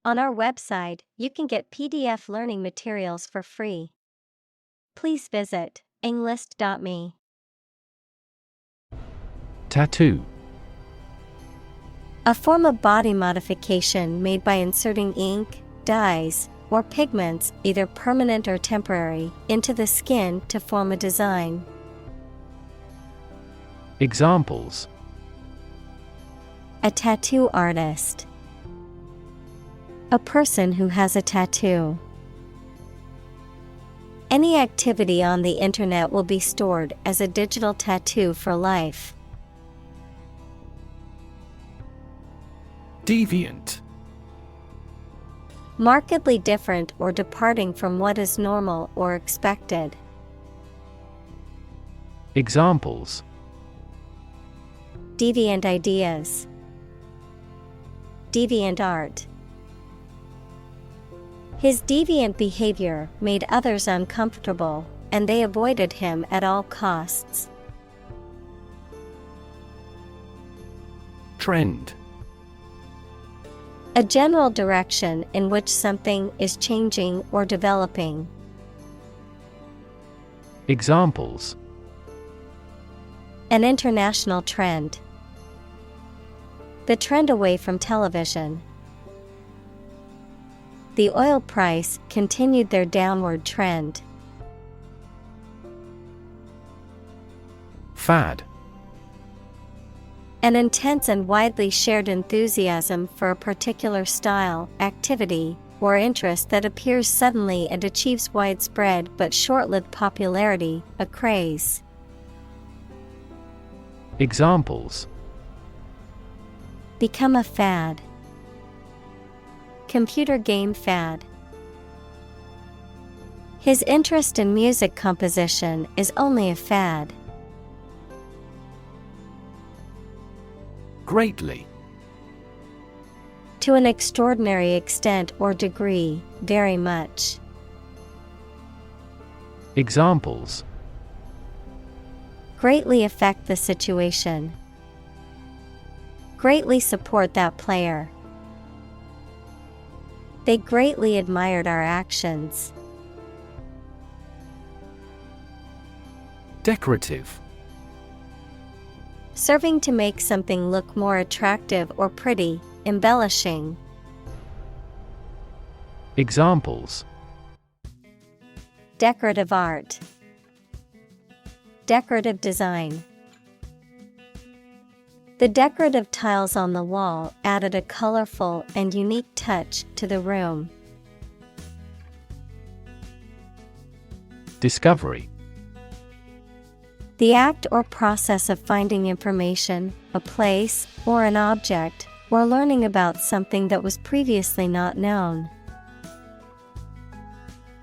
On our website, you can get PDF learning materials for free. Please visit englist.me. Tattoo. A form of body modification made by inserting ink, dyes, or pigments, either permanent or temporary, into the skin to form a design. Examples: A tattoo artist. A person who has a tattoo. Any activity on the internet will be stored as a digital tattoo for life. Deviant. Markedly different or departing from what is normal or expected. Examples: Deviant ideas. Deviant art. His deviant behavior made others uncomfortable, and they avoided him at all costs. Trend. A general direction in which something is changing or developing. Examples: An international trend. The trend away from television. The oil price continued their downward trend. Fad. An intense and widely shared enthusiasm for a particular style, activity, or interest that appears suddenly and achieves widespread but short-lived popularity, a craze. Examples: Become a fad. Computer game fad. His interest in music composition is only a fad. Greatly. To an extraordinary extent or degree, very much. Examples: Greatly affect the situation. Greatly support that player. They greatly admired our actions. Decorative. Serving to make something look more attractive or pretty, embellishing. Examples: Decorative art. Decorative design. The decorative tiles on the wall added a colorful and unique touch to the room. Discovery. The act or process of finding information, a place, or an object, or learning about something that was previously not known.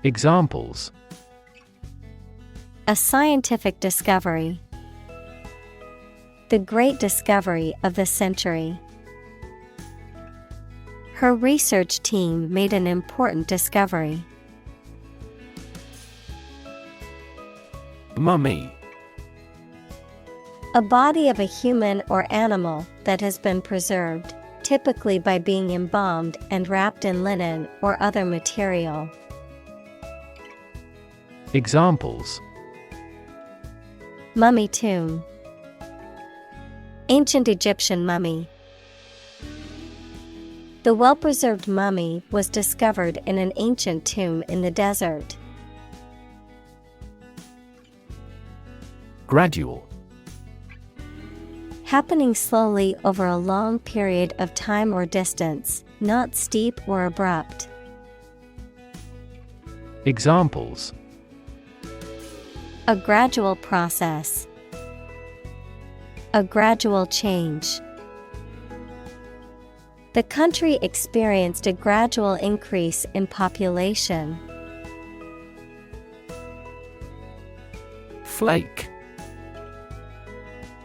Examples: A scientific discovery. The great discovery of the century. Her research team made an important discovery. Mummy. A body of a human or animal that has been preserved, typically by being embalmed and wrapped in linen or other material. Examples: Mummy tomb. Ancient Egyptian mummy. The well-preserved mummy was discovered in an ancient tomb in the desert. Gradual. Happening slowly over a long period of time or distance, not steep or abrupt. Examples: A gradual process. A gradual change. The country experienced a gradual increase in population. Flake.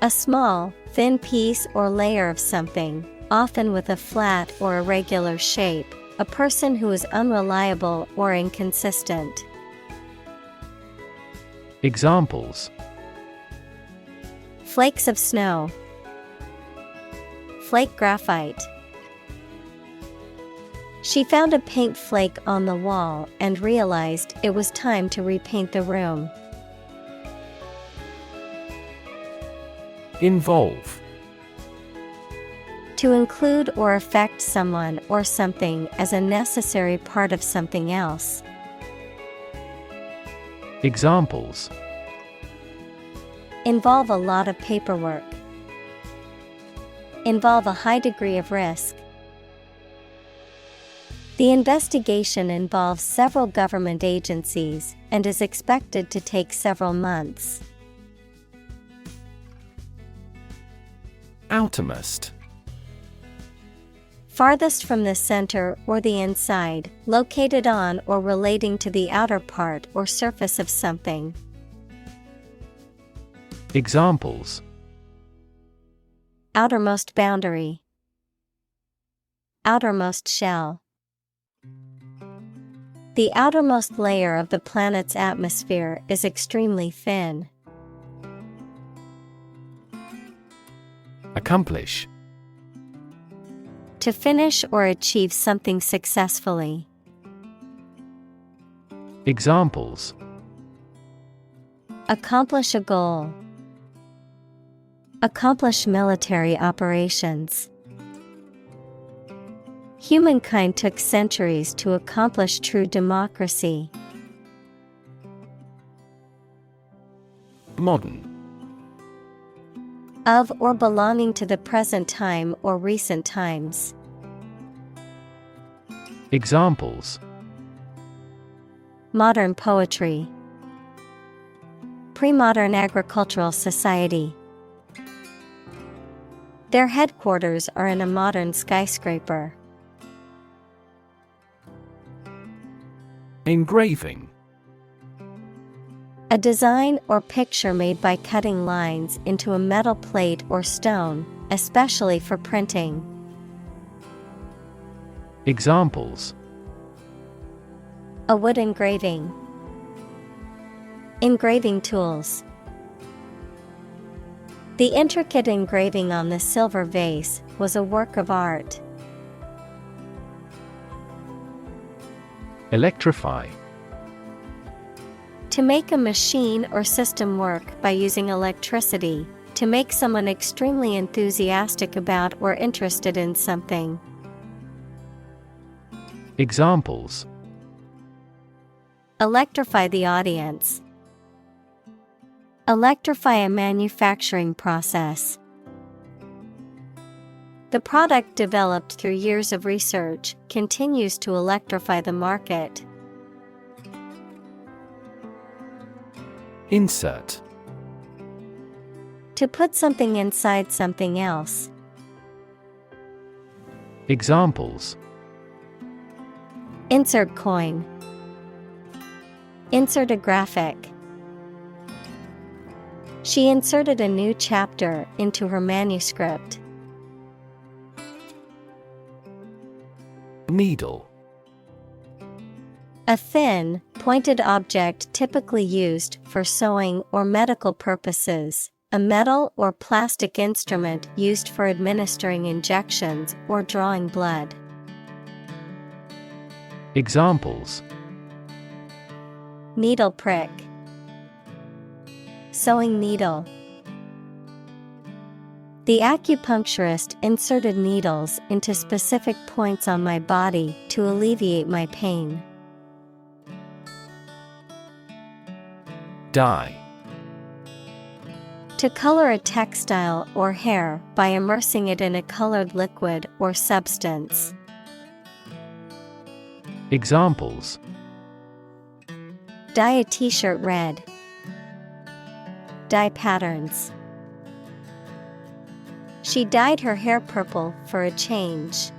A small, thin piece or layer of something, often with a flat or irregular shape, a person who is unreliable or inconsistent. Examples: Flakes of snow. Flake graphite. She found a paint flake on the wall and realized it was time to repaint the room. Involve. To include or affect someone or something as a necessary part of something else. Examples: Involve a lot of paperwork. Involve a high degree of risk. The investigation involves several government agencies and is expected to take several months. Outermost. Farthest from the center or the inside, located on or relating to the outer part or surface of something. Examples: Outermost boundary. Outermost shell. The outermost layer of the planet's atmosphere is extremely thin. Accomplish. To finish or achieve something successfully. Examples: Accomplish a goal. Accomplish military operations. Humankind took centuries to accomplish true democracy. Modern. Of or belonging to the present time or recent times. Examples: Modern poetry. Pre-modern agricultural society. Their headquarters are in a modern skyscraper. Engraving. A design or picture made by cutting lines into a metal plate or stone, especially for printing. Examples: A wood engraving. Engraving tools. The intricate engraving on the silver vase was a work of art. Electrify. To make a machine or system work by using electricity, to make someone extremely enthusiastic about or interested in something. Examples: Electrify the audience. Electrify a manufacturing process. The product developed through years of research continues to electrify the market. Insert. To put something inside something else. Examples: Insert coin. Insert a graphic. She inserted a new chapter into her manuscript. Needle. A thin, pointed object typically used for sewing or medical purposes, a metal or plastic instrument used for administering injections or drawing blood. Examples: Needle prick. Sewing needle. The acupuncturist inserted needles into specific points on my body to alleviate my pain. Dye. To color a textile or hair by immersing it in a colored liquid or substance. Examples: Dye a t-shirt red. Dye patterns. She dyed her hair purple for a change.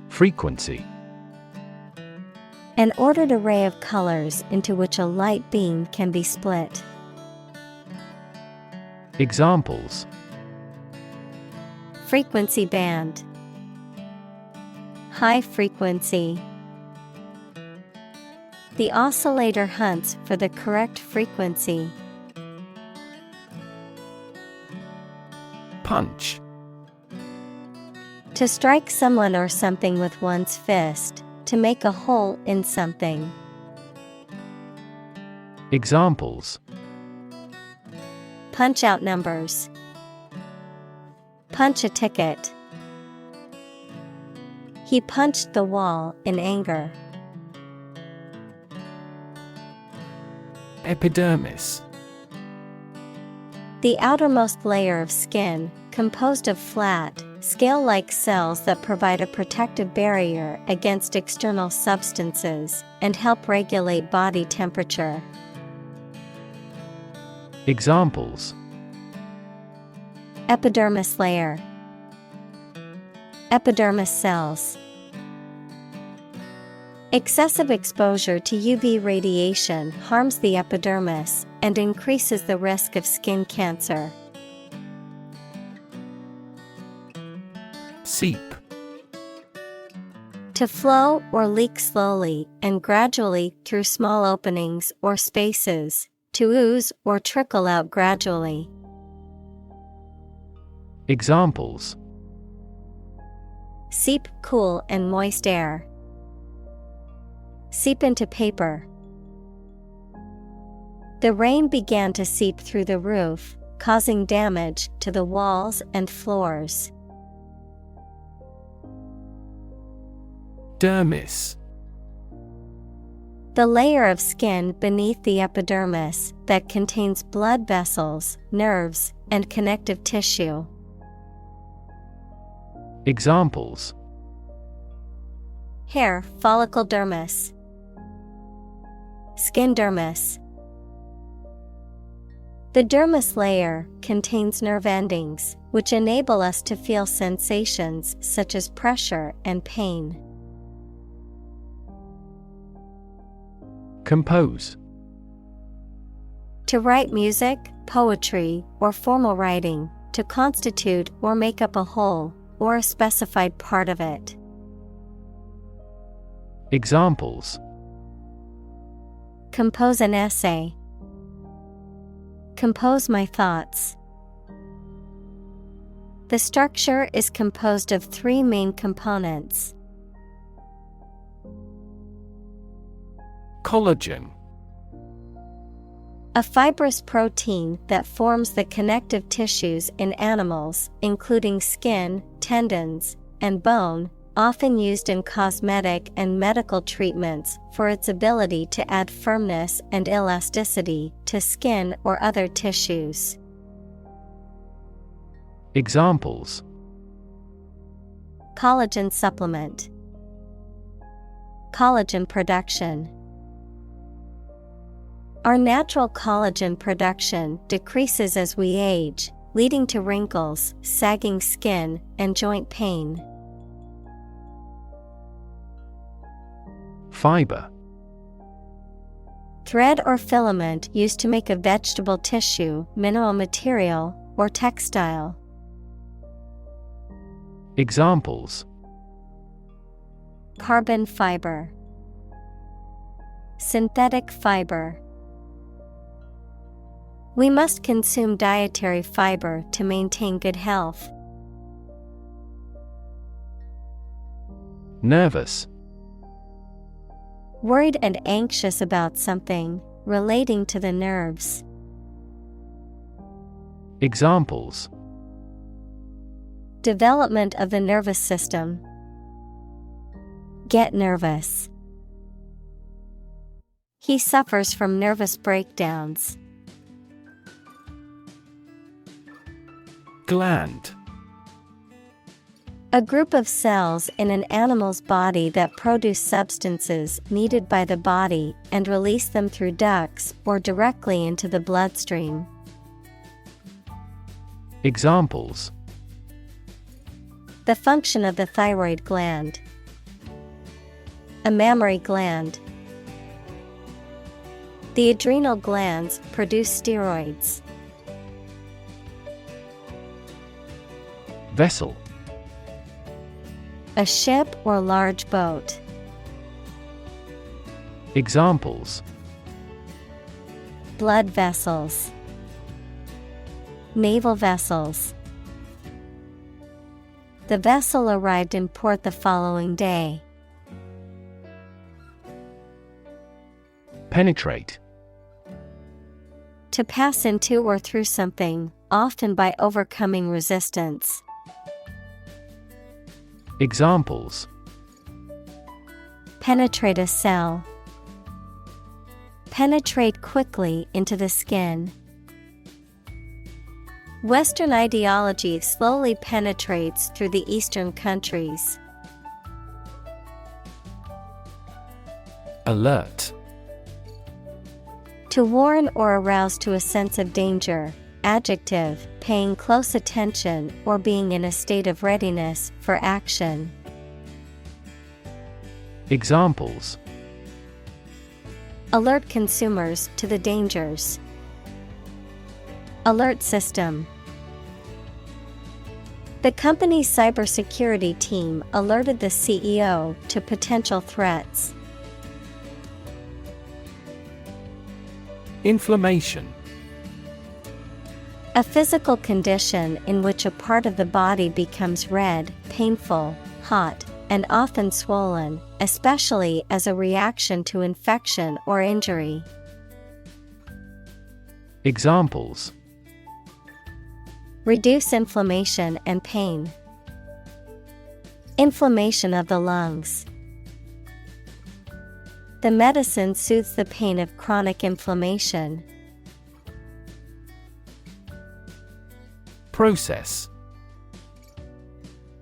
Frequency. An ordered array of colors into which a light beam can be split. Examples: Frequency band. High frequency. The oscillator hunts for the correct frequency. Punch. To strike someone or something with one's fist, to make a hole in something. Examples: Punch out numbers. Punch a ticket. He punched the wall in anger. Epidermis. The outermost layer of skin, composed of flat, scale-like cells that provide a protective barrier against external substances and help regulate body temperature. Examples: Epidermis layer. Epidermis cells. Excessive exposure to UV radiation harms the epidermis and increases the risk of skin cancer. Seep. To flow or leak slowly and gradually through small openings or spaces, to ooze or trickle out gradually. Examples: Seep cool and moist air. Seep into paper. The rain began to seep through the roof, causing damage to the walls and floors. Dermis. The layer of skin beneath the epidermis that contains blood vessels, nerves, and connective tissue. Examples: Hair follicle dermis. Skin dermis. The dermis layer contains nerve endings, which enable us to feel sensations such as pressure and pain. Compose. To write music, poetry, or formal writing, to constitute or make up a whole, or a specified part of it. Examples: Compose an essay. Compose my thoughts. The structure is composed of 3 main components. Collagen. A fibrous protein that forms the connective tissues in animals, including skin, tendons, and bone, often used in cosmetic and medical treatments for its ability to add firmness and elasticity to skin or other tissues. Examples: Collagen supplement. Collagen production. Our natural collagen production decreases as we age, leading to wrinkles, sagging skin, and joint pain. Fiber. Thread or filament used to make a vegetable tissue, mineral material, or textile. Examples: Carbon fiber. Synthetic fiber. We must consume dietary fiber to maintain good health. Nervous. Worried and anxious about something, relating to the nerves. Examples: Development of the nervous system. Get nervous. He suffers from nervous breakdowns. Gland. A group of cells in an animal's body that produce substances needed by the body and release them through ducts or directly into the bloodstream. Examples: The function of the thyroid gland. A mammary gland. The adrenal glands produce steroids. Vessel. A ship or large boat. Examples: Blood vessels. Naval vessels. The vessel arrived in port the following day. Penetrate. To pass into or through something, often by overcoming resistance. Examples: penetrate a cell. Penetrate quickly into the skin. Western ideology slowly penetrates through the Eastern countries. Alert. To warn or arouse to a sense of danger. Adjective, paying close attention or being in a state of readiness for action. Examples: alert consumers to the dangers. Alert system. The company's cybersecurity team alerted the CEO to potential threats. Inflammation. A physical condition in which a part of the body becomes red, painful, hot, and often swollen, especially as a reaction to infection or injury. Examples: reduce inflammation and pain. Inflammation of the lungs. The medicine soothes the pain of chronic inflammation. Process.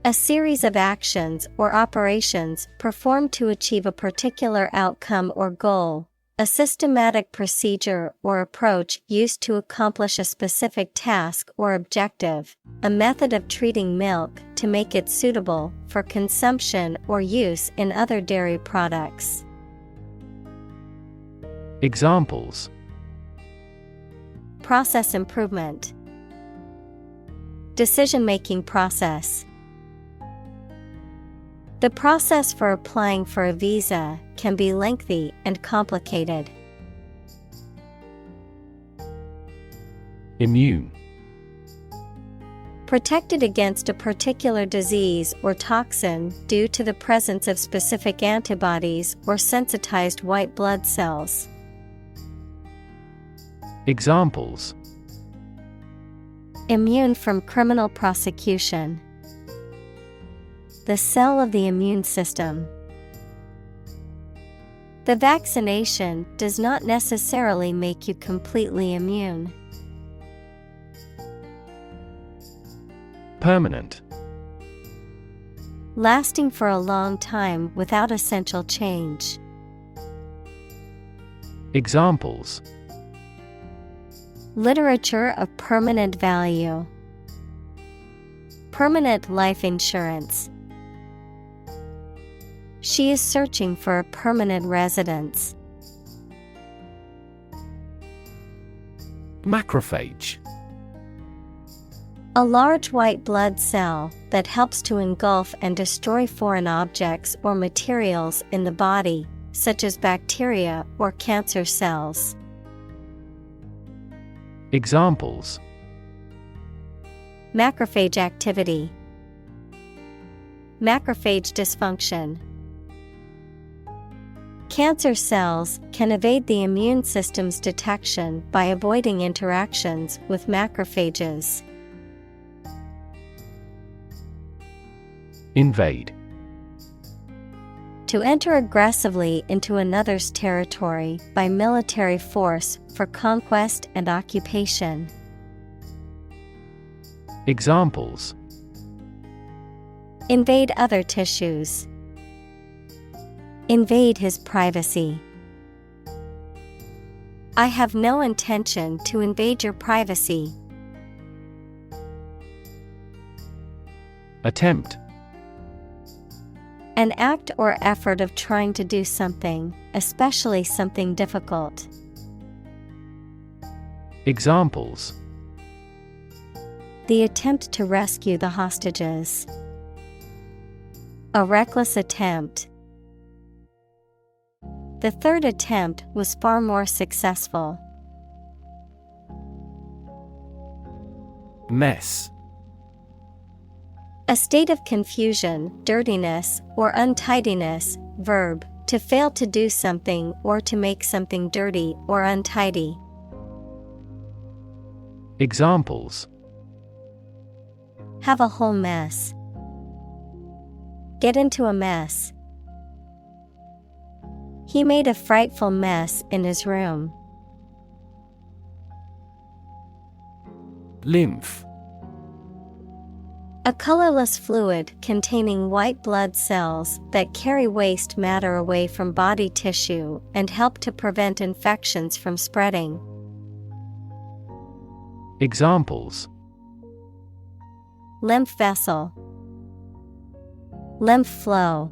A series of actions or operations performed to achieve a particular outcome or goal. A systematic procedure or approach used to accomplish a specific task or objective. A method of treating milk to make it suitable for consumption or use in other dairy products. Examples: process improvement. Decision-making process. The process for applying for a visa can be lengthy and complicated. Immune. Protected against a particular disease or toxin due to the presence of specific antibodies or sensitized white blood cells. Examples: immune from criminal prosecution. The cell of the immune system. The vaccination does not necessarily make you completely immune. Permanent. Lasting for a long time without essential change. Examples: literature of permanent value. Permanent life insurance. She is searching for a permanent residence. Macrophage. A large white blood cell that helps to engulf and destroy foreign objects or materials in the body, such as bacteria or cancer cells. Examples: macrophage activity. Macrophage dysfunction. Cancer cells can evade the immune system's detection by avoiding interactions with macrophages. Invade. To enter aggressively into another's territory by military force for conquest and occupation. Examples: invade other tissues. Invade his privacy. I have no intention to invade your privacy. Attempt. An act or effort of trying to do something, especially something difficult. Examples: the attempt to rescue the hostages. A reckless attempt. The third attempt was far more successful. Mess. A state of confusion, dirtiness, or untidiness. Verb, to fail to do something or to make something dirty or untidy. Examples: Have a whole mess. Get into a mess. He made a frightful mess in his room. Lymph. A colorless fluid containing white blood cells that carry waste matter away from body tissue and help to prevent infections from spreading. Examples: Lymph vessel. Lymph flow.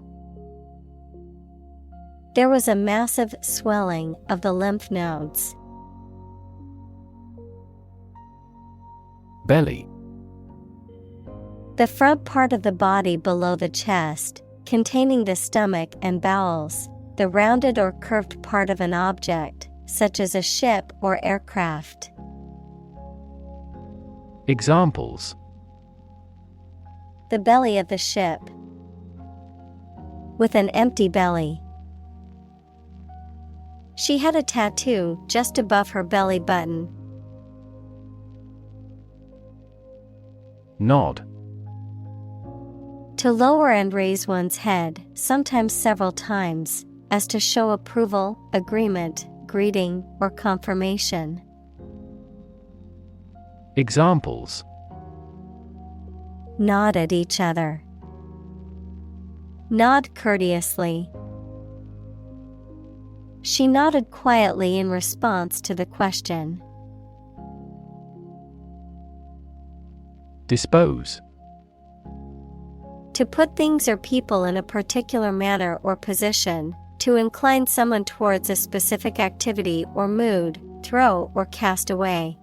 There was a massive swelling of the lymph nodes. Belly. The front part of the body below the chest, containing the stomach and bowels, the rounded or curved part of an object, such as a ship or aircraft. Examples: The belly of the ship. With an empty belly. She had a tattoo just above her belly button. Nod. To lower and raise one's head, sometimes several times, as to show approval, agreement, greeting, or confirmation. Examples: Nod at each other. Nod courteously. She nodded quietly in response to the question. Dispose. To put things or people in a particular manner or position, to incline someone towards a specific activity or mood, throw or cast away.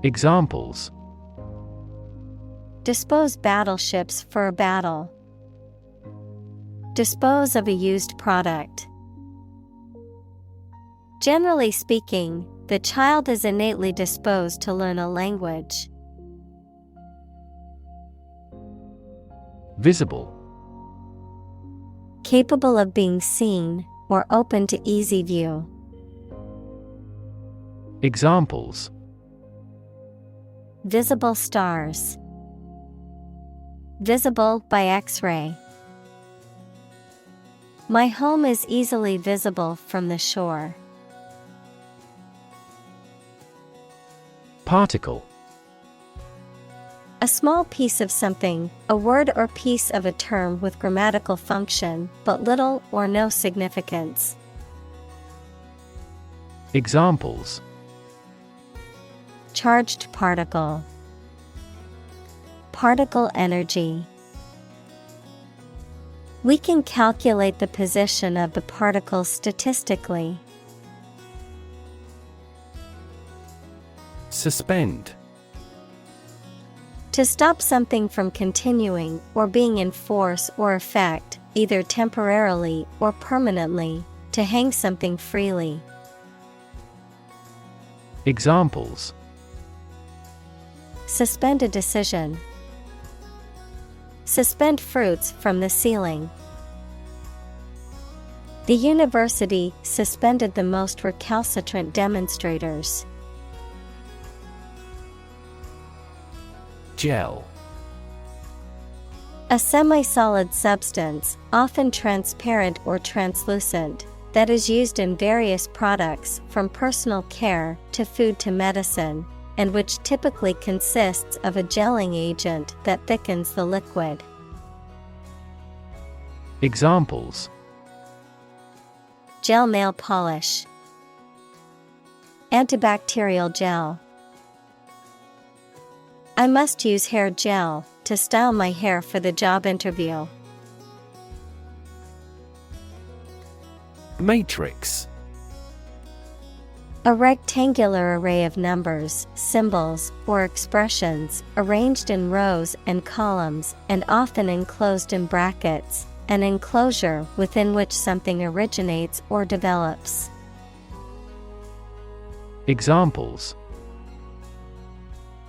Examples: Dispose battleships for a battle. Dispose of a used product. Generally speaking, the child is innately disposed to learn a language. Visible. Capable of being seen or open to easy view. Examples: Visible stars. Visible by X-ray. My home is easily visible from the shore. Particle. A small piece of something, a word or piece of a term with grammatical function, but little or no significance. Examples: Charged particle. Particle energy. We can calculate the position of the particles statistically. Suspend. To stop something from continuing or being in force or effect, either temporarily or permanently, to hang something freely. Examples: Suspend a decision. Suspend fruits from the ceiling. The university suspended the most recalcitrant demonstrators. Gel. A semi-solid substance, often transparent or translucent, that is used in various products from personal care to food to medicine, and which typically consists of a gelling agent that thickens the liquid. Examples: Gel nail polish. Antibacterial gel. I must use hair gel to style my hair for the job interview. Matrix. A rectangular array of numbers, symbols, or expressions arranged in rows and columns and often enclosed in brackets, an enclosure within which something originates or develops.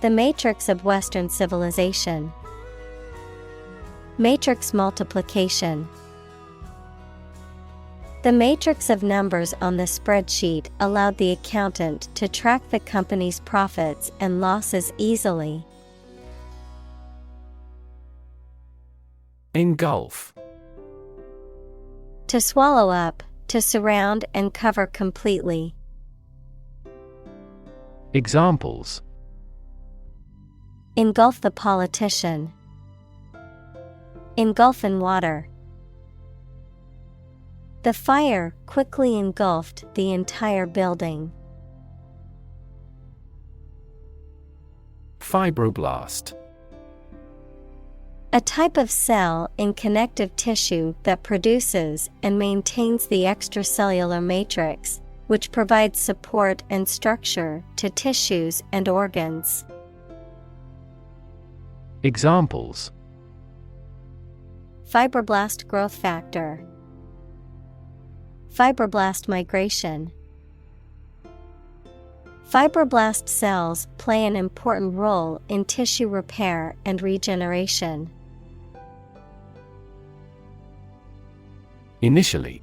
The matrix of Western civilization. Matrix multiplication. The matrix of numbers on the spreadsheet allowed the accountant to track the company's profits and losses easily. Engulf. To swallow up, to surround and cover completely. Examples: Engulf the politician. Engulf in water. The fire quickly engulfed the entire building. Fibroblast. A type of cell in connective tissue that produces and maintains the extracellular matrix, which provides support and structure to tissues and organs. Examples: Fibroblast growth factor. Fibroblast migration. Fibroblast cells play an important role in tissue repair and regeneration. Initially.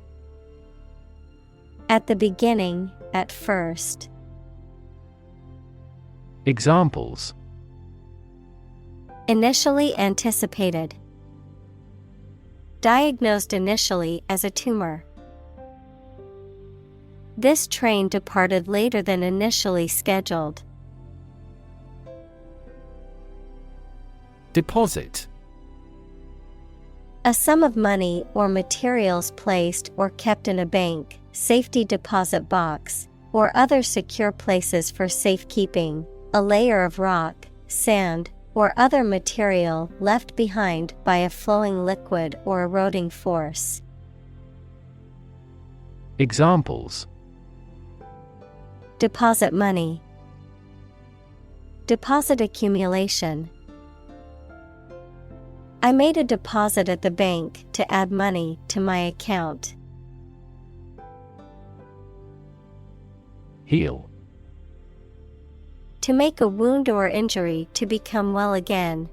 At the beginning, at first. Examples: Initially anticipated. Diagnosed initially as a tumor. This train departed later than initially scheduled. Deposit. A sum of money or materials placed or kept in a bank, safety deposit box, or other secure places for safekeeping, a layer of rock, sand, or other material left behind by a flowing liquid or eroding force. Examples: Deposit money. Deposit accumulation. I made a deposit at the bank to add money to my account. Heal. To make a wound or injury to become well again.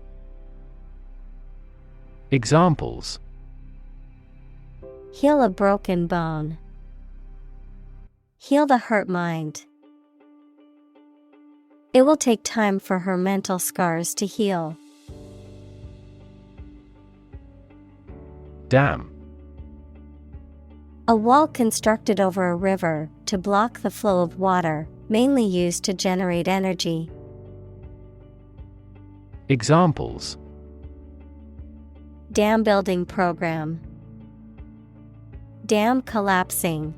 Examples: Heal a broken bone. Heal the hurt mind. It will take time for her mental scars to heal. Dam. A wall constructed over a river to block the flow of water, mainly used to generate energy. Examples: Dam building program. Dam collapsing.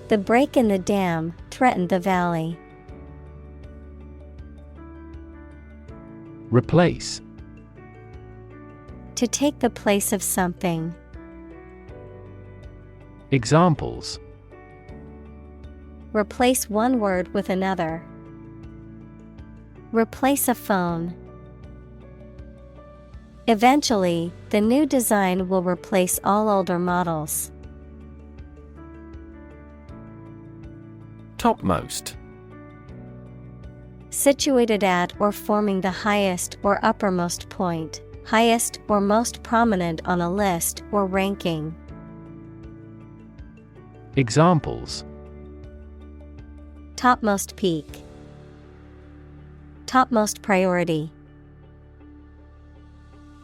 The break in the dam threatened the valley. Replace. To take the place of something. Examples: Replace one word with another. Replace a phone. Eventually, the new design will replace all older models. Topmost. Situated at or forming the highest or uppermost point, highest or most prominent on a list or ranking. Examples: Topmost peak. Topmost priority.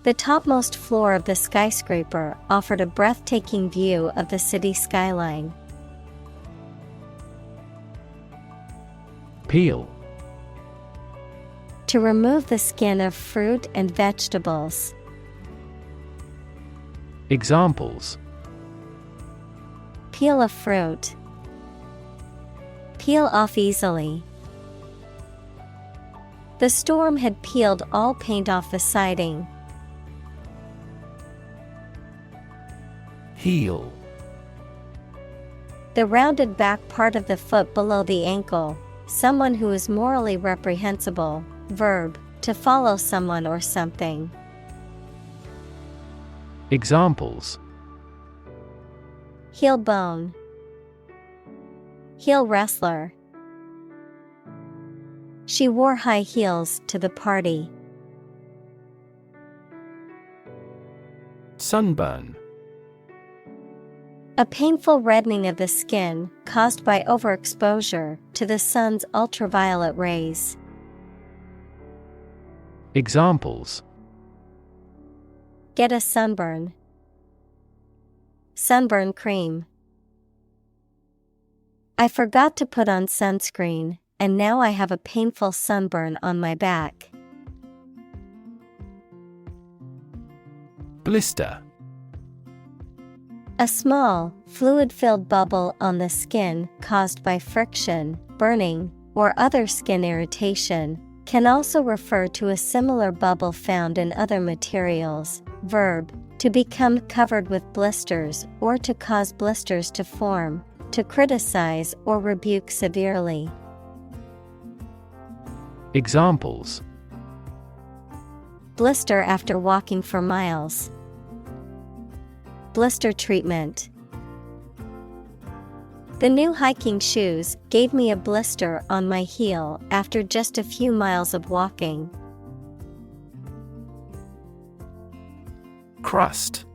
The topmost floor of the skyscraper offered a breathtaking view of the city skyline. Peel. To remove the skin of fruit and vegetables. Examples: Peel a fruit. Peel off easily. The storm had peeled all paint off the siding. Heel. The rounded back part of the foot below the ankle. Someone who is morally reprehensible. Verb, to follow someone or something. Examples: Heel bone. Heel wrestler. She wore high heels to the party. Sunburn. A painful reddening of the skin caused by overexposure to the sun's ultraviolet rays. Examples: Get a sunburn. Sunburn cream. I forgot to put on sunscreen, and now I have a painful sunburn on my back. Blister. A small, fluid-filled bubble on the skin caused by friction, burning, or other skin irritation, can also refer to a similar bubble found in other materials. Verb: to become covered with blisters or to cause blisters to form, to criticize or rebuke severely. Examples: Blister after walking for miles. Blister treatment. The new hiking shoes gave me a blister on my heel after just a few miles of walking. Crust.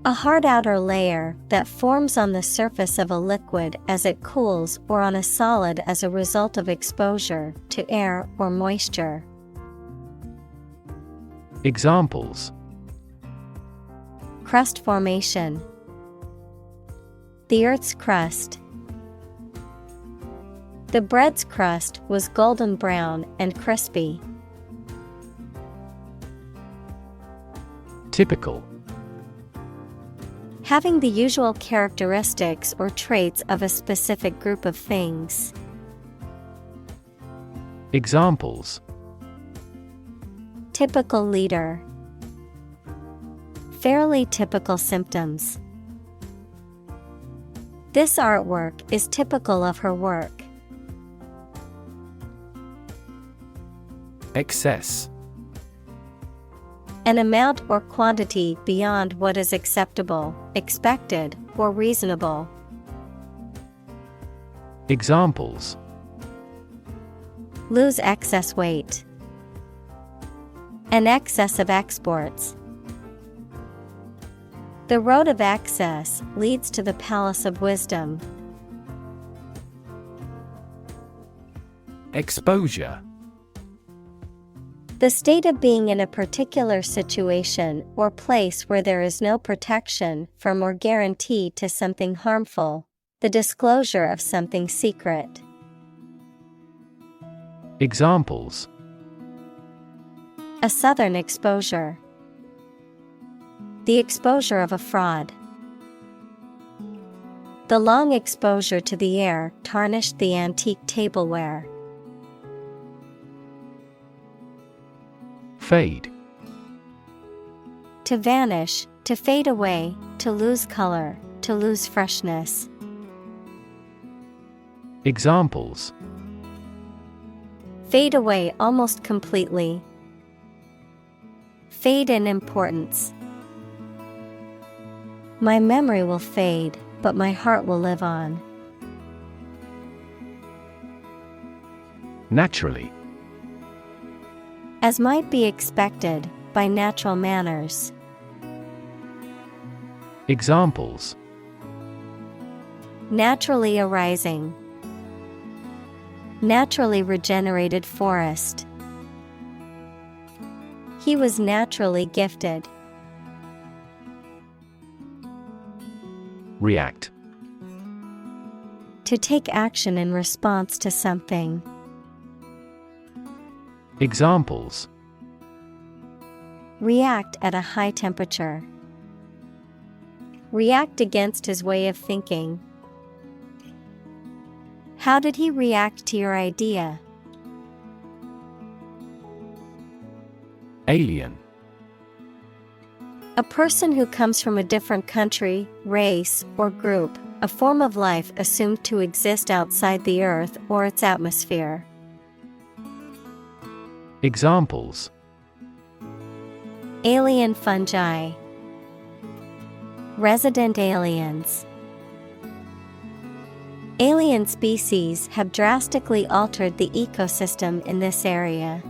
A hard outer layer that forms on the surface of a liquid as it cools or on a solid as a result of exposure to air or moisture. Examples: Crust formation. The Earth's crust. The bread's crust was golden brown and crispy. Typical. Having the usual characteristics or traits of a specific group of things. Examples: Typical leader. Fairly typical symptoms. This artwork is typical of her work. Excess. An amount or quantity beyond what is acceptable, expected, or reasonable. Examples: Lose excess weight. An excess of exports. The road of access leads to the palace of wisdom. Exposure. The state of being in a particular situation or place where there is no protection from or guarantee to something harmful. The disclosure of something secret. Examples: A southern exposure. The exposure of a fraud. The long exposure to the air tarnished the antique tableware. Fade. To vanish, to fade away, to lose color, to lose freshness. Examples: Fade away almost completely. Fade in importance. My memory will fade, but my heart will live on. Naturally. As might be expected, by natural manners. Examples: Naturally arising. Naturally regenerated forest. He was naturally gifted. React. To take action in response to something. Examples: React at a high temperature. React against his way of thinking. How did he react to your idea? Alien. A person who comes from a different country, race, or group, a form of life assumed to exist outside the Earth or its atmosphere. Examples: Alien fungi. Resident aliens. Alien species have drastically altered the ecosystem in this area.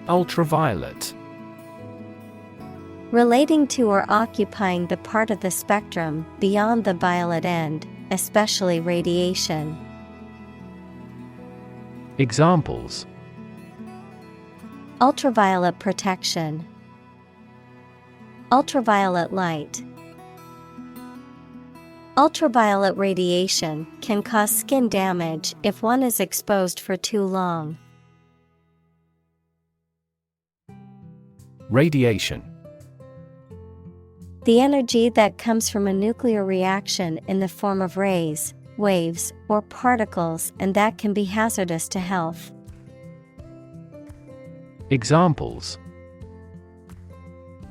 Ultraviolet. Relating to or occupying the part of the spectrum beyond the violet end, especially radiation. Examples: ultraviolet protection, ultraviolet light. Ultraviolet radiation can cause skin damage if one is exposed for too long. Radiation. The energy that comes from a nuclear reaction in the form of rays, waves, or particles, and that can be hazardous to health. Examples: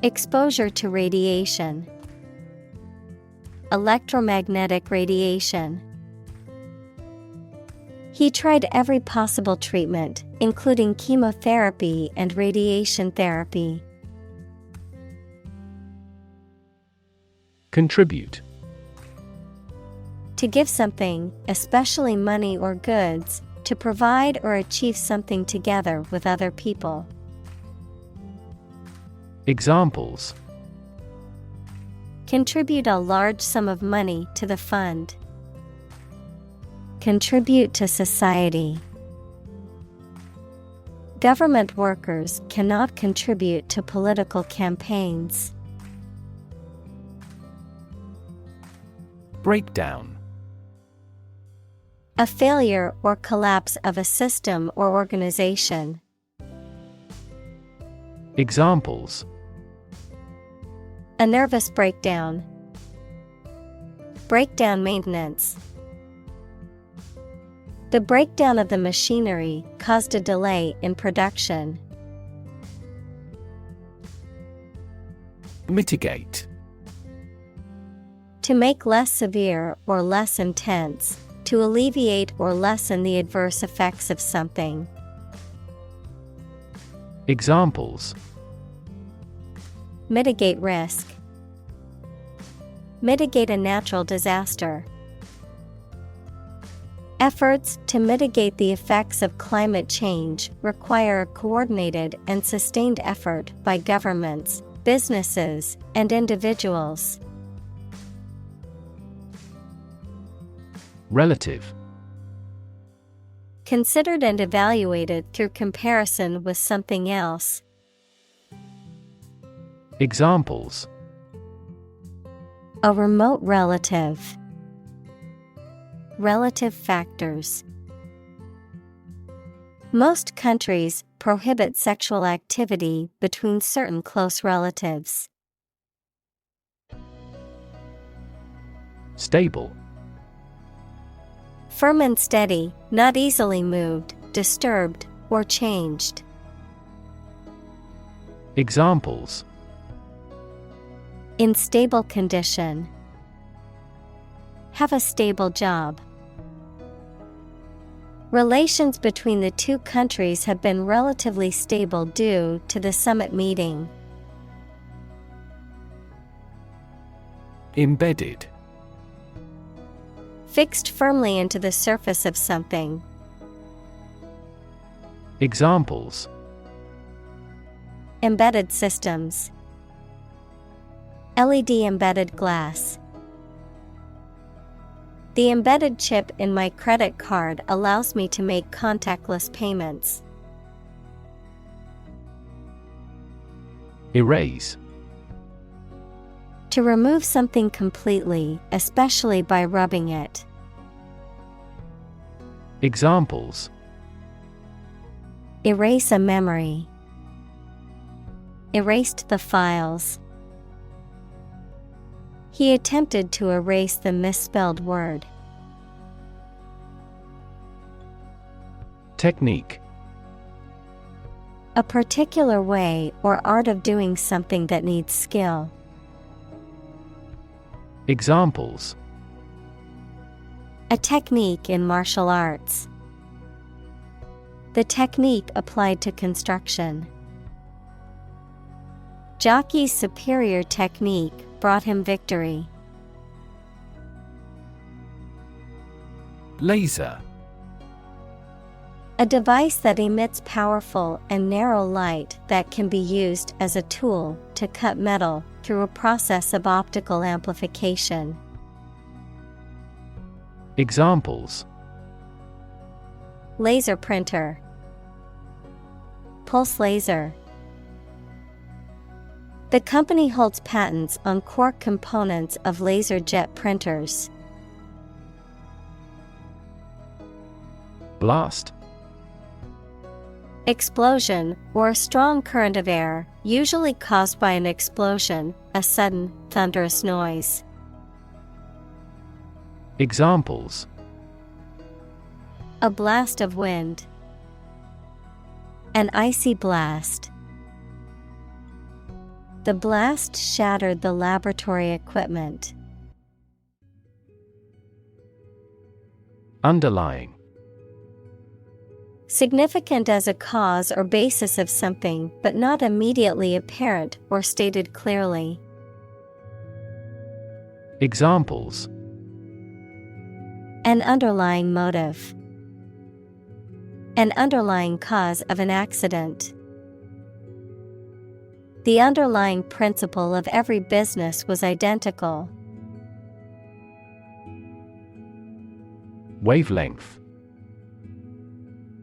exposure to radiation, electromagnetic radiation. He tried every possible treatment, including chemotherapy and radiation therapy. Contribute. To give something, especially money or goods, to provide or achieve something together with other people. Examples: contribute a large sum of money to the fund. Contribute to society. Government workers cannot contribute to political campaigns. Breakdown. A failure or collapse of a system or organization. Examples: a nervous breakdown. Breakdown maintenance. The breakdown of the machinery caused a delay in production. Mitigate. To make less severe or less intense, to alleviate or lessen the adverse effects of something. Examples: mitigate risk. Mitigate a natural disaster. Efforts to mitigate the effects of climate change require a coordinated and sustained effort by governments, businesses, and individuals. Relative. Considered and evaluated through comparison with something else. Examples: a remote relative. Relative factors. Most countries prohibit sexual activity between certain close relatives. Stable. Firm and steady, not easily moved, disturbed, or changed. Examples: in stable condition. Have a stable job. Relations between the two countries have been relatively stable due to the summit meeting. Embedded. Fixed firmly into the surface of something. Examples: embedded systems. LED embedded glass. The embedded chip in my credit card allows me to make contactless payments. Erase. To remove something completely, especially by rubbing it. Examples: erase a memory. Erased the files. He attempted to erase the misspelled word. Technique. A particular way or art of doing something that needs skill. Examples: a technique in martial arts. The technique applied to construction. Jockey's superior technique brought him victory. Laser. A device that emits powerful and narrow light that can be used as a tool to cut metal through a process of optical amplification. Examples: Laser printer, pulse laser. The company holds patents on core components of laser jet printers. Blast. Explosion, or a strong current of air, usually caused by an explosion, a sudden, thunderous noise. Examples: A blast of wind, an icy blast. The blast shattered the laboratory equipment. Underlying. Significant as a cause or basis of something, but not immediately apparent or stated clearly. Examples: An underlying motive, an underlying cause of an accident. The underlying principle of every business was identical. Wavelength.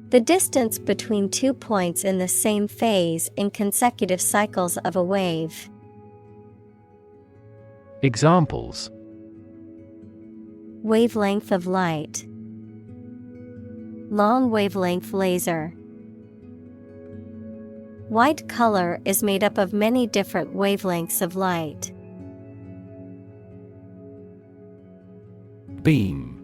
The distance between 2 points in the same phase in consecutive cycles of a wave. Examples: Wavelength of light, long wavelength laser. White color is made up of many different wavelengths of light. Beam.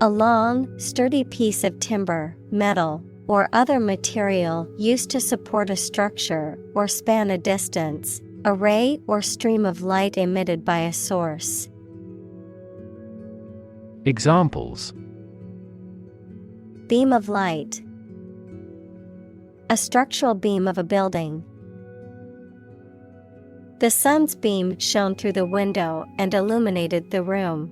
A long, sturdy piece of timber, metal, or other material used to support a structure or span a distance, a ray or stream of light emitted by a source. Examples: Beam of light, a structural beam of a building. The sun's beam shone through the window and illuminated the room.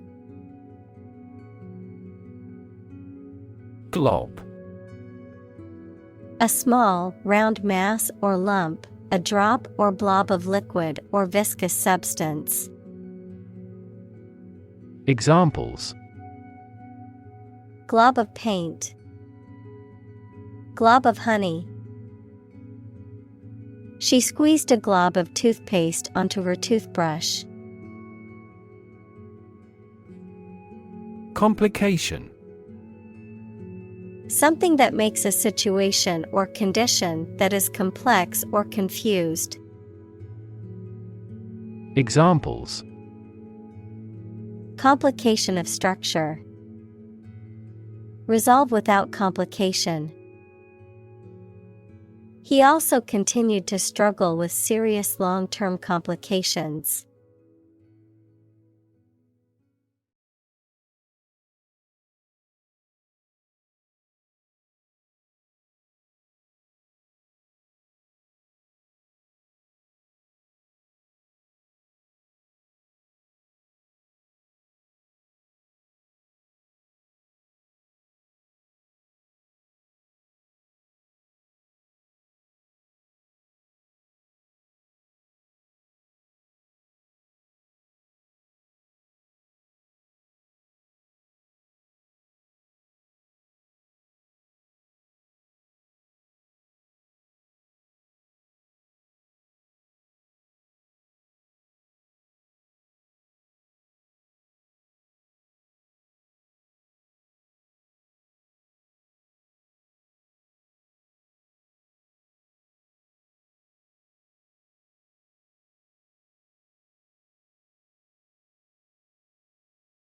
Glob. A small, round mass or lump, a drop or blob of liquid or viscous substance. Examples: Glob of paint, glob of honey. She squeezed a glob of toothpaste onto her toothbrush. Complication. Something that makes a situation or condition that is complex or confused. Examples: Complication of structure. Resolve without complication. He also continued to struggle with serious long-term complications.